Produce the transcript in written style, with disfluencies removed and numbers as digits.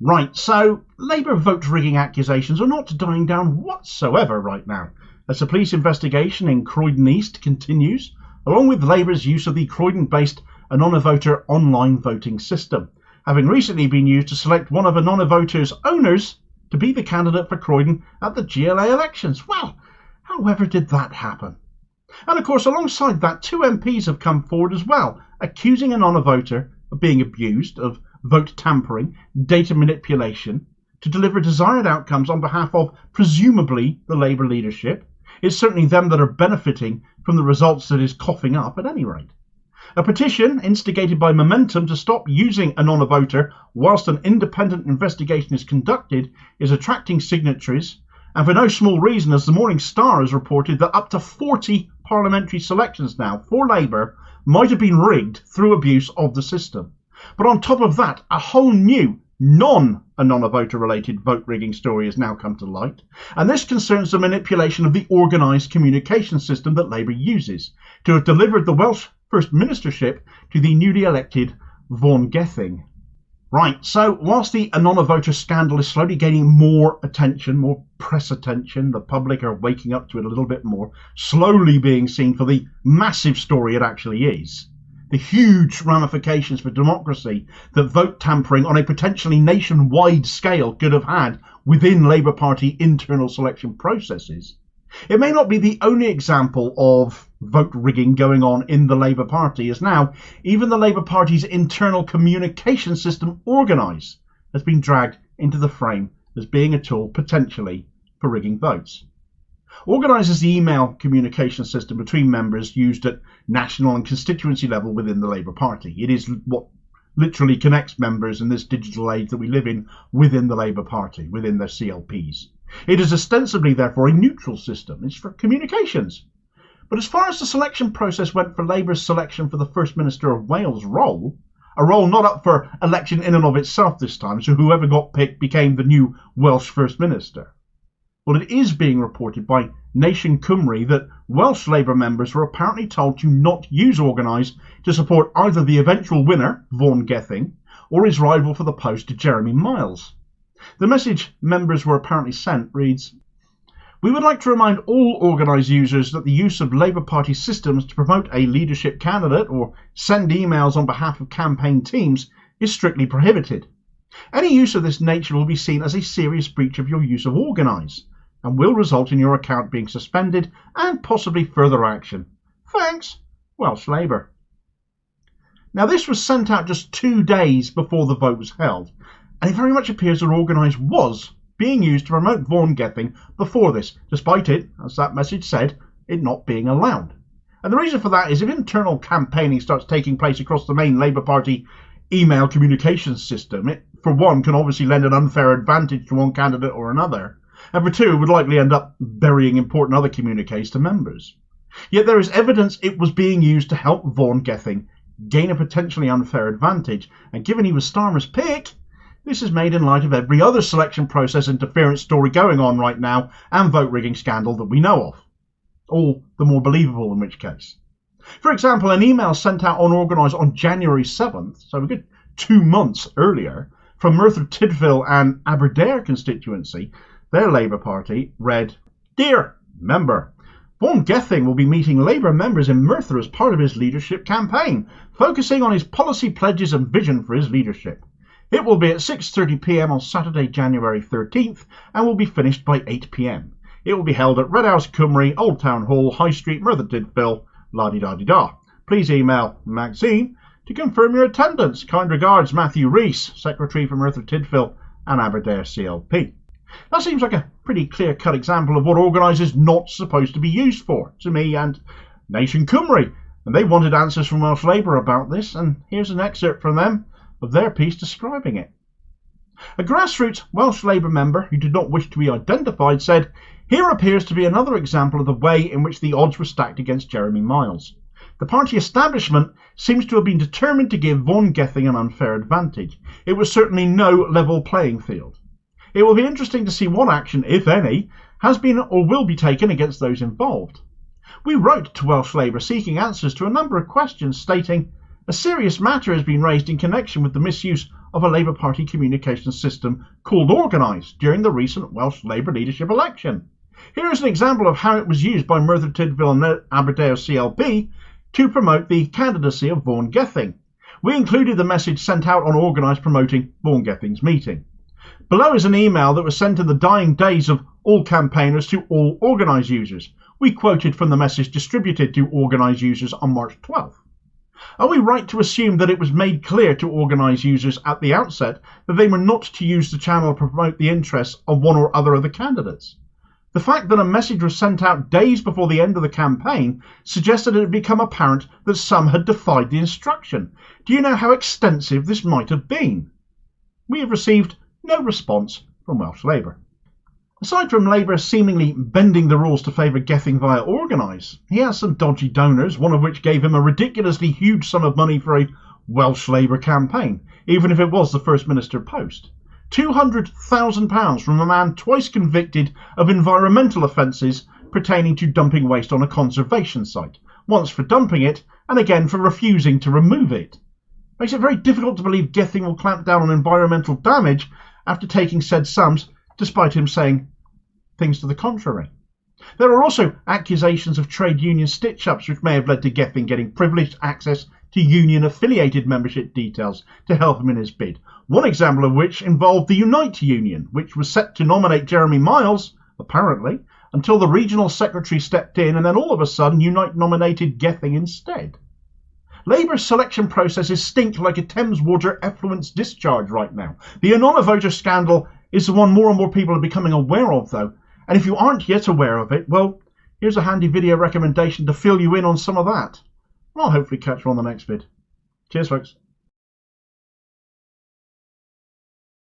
Right, so Labour vote rigging accusations are not dying down whatsoever right now, as the police investigation in Croydon East continues, along with Labour's use of the Croydon-based Anonyvoter online voting system, having recently been used to select one of Anonyvoter's owners to be the candidate for Croydon at the GLA elections. Well, however did that happen? And of course, alongside that, two MPs have come forward as well, accusing Anonyvoter of being abused, of vote tampering, data manipulation, to deliver desired outcomes on behalf of, presumably, the Labour leadership. It's certainly them that are benefiting from the results that is coughing up at any rate. A petition instigated by Momentum to stop using Anonyvoter whilst an independent investigation is conducted is attracting signatories, and for no small reason, as the Morning Star has reported that up to 40 parliamentary selections now for Labour might have been rigged through abuse of the system. But on top of that, a whole new non-Anonyvoter related vote rigging story has now come to light, and this concerns the manipulation of the Organise communication system that Labour uses to have delivered the Welsh First Ministership to the newly elected Vaughan Gething. Right, so whilst the Anonyvoter scandal is slowly gaining more attention, more press attention, the public are waking up to it a little bit more, slowly being seen for the massive story it actually is, the huge ramifications for democracy that vote tampering on a potentially nationwide scale could have had within Labour Party internal selection processes. It may not be the only example of vote rigging going on in the Labour Party, as now even the Labour Party's internal communication system, Organise, has been dragged into the frame as being a tool potentially for rigging votes. Organise is the email communication system between members used at national and constituency level within the Labour Party. It is what literally connects members in this digital age that we live in within the Labour Party, within their CLPs. It is ostensibly, therefore, a neutral system. It's for communications. But as far as the selection process went for Labour's selection for the First Minister of Wales role, a role not up for election in and of itself this time, so whoever got picked became the new Welsh First Minister. Well, it is being reported by Nation Cymru that Welsh Labour members were apparently told to not use Organise to support either the eventual winner, Vaughan Gething, or his rival for the post, Jeremy Miles. The message members were apparently sent reads, "We would like to remind all Organise users that the use of Labour Party systems to promote a leadership candidate or send emails on behalf of campaign teams is strictly prohibited. Any use of this nature will be seen as a serious breach of your use of Organise and will result in your account being suspended and possibly further action. Thanks, Welsh Labour." Now, this was sent out just 2 days before the vote was held, and it very much appears that Organise was being used to promote Vaughan Gething before this, despite it, as that message said, it not being allowed. And the reason for that is if internal campaigning starts taking place across the main Labour Party email communications system, it, for one, can obviously lend an unfair advantage to one candidate or another, and for two, it would likely end up burying important other communiques to members. Yet there is evidence it was being used to help Vaughan Gething gain a potentially unfair advantage, and given he was Starmer's pick, this is made in light of every other selection process interference story going on right now and vote rigging scandal that we know of. All the more believable in which case. For example, an email sent out on Organise on January 7th, so a good 2 months earlier, from Merthyr Tydfil and Aberdare constituency, their Labour Party, read, "Dear Member, Vaughan Gething will be meeting Labour members in Merthyr as part of his leadership campaign, focusing on his policy pledges and vision for his leadership. It will be at 6:30 p.m. on Saturday, January 13th, and will be finished by 8 p.m. It will be held at Red House Cymru, Old Town Hall, High Street, Merthyr Tydfil, la-di-da-di-da. Please email Maxine to confirm your attendance. Kind regards, Matthew Rees, Secretary for Merthyr Tydfil and Aberdare CLP." That seems like a pretty clear-cut example of what Organise is not supposed to be used for, to me and Nation Cymru, and they wanted answers from Welsh Labour about this, and here's an excerpt from them of their piece describing it. A grassroots Welsh Labour member who did not wish to be identified said, "Here appears to be another example of the way in which the odds were stacked against Jeremy Miles. The party establishment seems to have been determined to give Vaughan Gething an unfair advantage. It was certainly no level playing field. It will be interesting to see what action, if any, has been or will be taken against those involved. We wrote to Welsh Labour seeking answers to a number of questions stating, a serious matter has been raised in connection with the misuse of a Labour Party communications system called Organise during the recent Welsh Labour leadership election. Here is an example of how it was used by Merthyr Tydfil and Aberdare CLP to promote the candidacy of Vaughan Gething. We included the message sent out on Organise promoting Vaughan Gething's meeting. Below is an email that was sent in the dying days of all campaigners to all Organise users. We quoted from the message distributed to Organise users on March 12th. Are we right to assume that it was made clear to Organise users at the outset that they were not to use the channel to promote the interests of one or other of the candidates? The fact that a message was sent out days before the end of the campaign suggested it had become apparent that some had defied the instruction. Do you know how extensive this might have been? We have received no response from Welsh Labour. Aside from Labour seemingly bending the rules to favour Gething via Organise, he has some dodgy donors, one of which gave him a ridiculously huge sum of money for a Welsh Labour campaign, even if it was the First Minister post. £200,000 from a man twice convicted of environmental offences pertaining to dumping waste on a conservation site, once for dumping it and again for refusing to remove it. Makes it very difficult to believe Gething will clamp down on environmental damage after taking said sums, despite him saying things to the contrary. There are also accusations of trade union stitch-ups which may have led to Gething getting privileged access to union-affiliated membership details to help him in his bid. One example of which involved the Unite Union, which was set to nominate Jeremy Miles, apparently, until the regional secretary stepped in and then all of a sudden Unite nominated Gething instead. Labour's selection processes stink like a Thames Water effluent discharge right now. The Anonyvoter scandal is the one more and more people are becoming aware of, though. And if you aren't yet aware of it, well, here's a handy video recommendation to fill you in on some of that. I'll hopefully catch you on the next vid. Cheers, folks.